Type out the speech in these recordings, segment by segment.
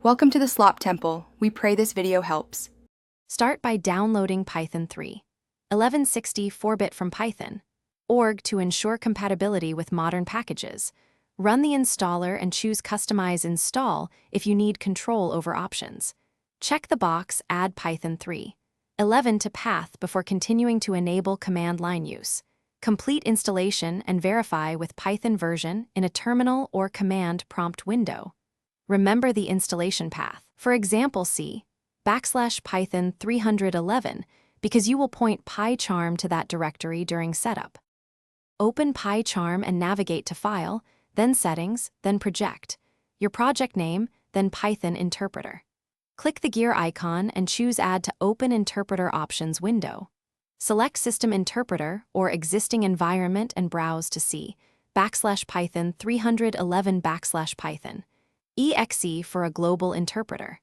Welcome to the Slop Temple. We pray this video helps. Start by downloading Python 3, 1160 4-bit from Python, org to ensure compatibility with modern packages. Run the installer and choose Customize Install if you need control over options. Check the box Add Python 3, 11 to path before continuing to enable command line use. Complete installation and verify with Python version in a terminal or command prompt window. Remember the installation path. For example, C \Python 311 because you will point Pycharm to that directory during setup. Open Pycharm and navigate to File, then Settings, then Project. Your project name, then Python Interpreter. Click the gear icon and choose Add to Open Interpreter Options window. Select System Interpreter or Existing Environment and browse to C \Python 311 \Python. exe for a global interpreter.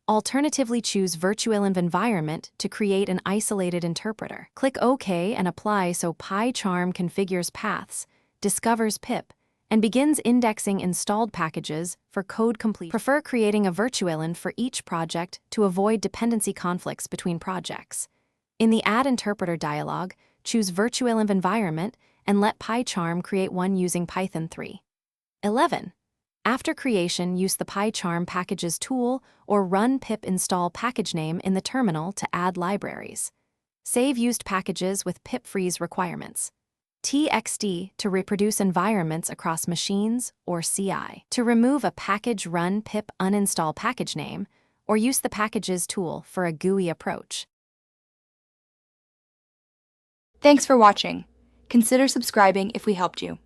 Alternatively, choose Virtual Environment to create an isolated interpreter. Click OK and apply so Pycharm configures paths, discovers pip, and begins indexing installed packages for code complete. Prefer creating a virtualenv for each project to avoid dependency conflicts between projects. In the Add Interpreter dialog, choose Virtual Environment and let Pycharm create one using Python 3. 11. After creation, use the Pycharm Packages tool or run pip install package name in the terminal to add libraries. Save used packages with pip freeze requirements. txd to reproduce environments across machines or CI. To remove a package, run pip uninstall package name or use the Packages tool for a GUI approach. Thanks for watching. Consider subscribing if we helped you.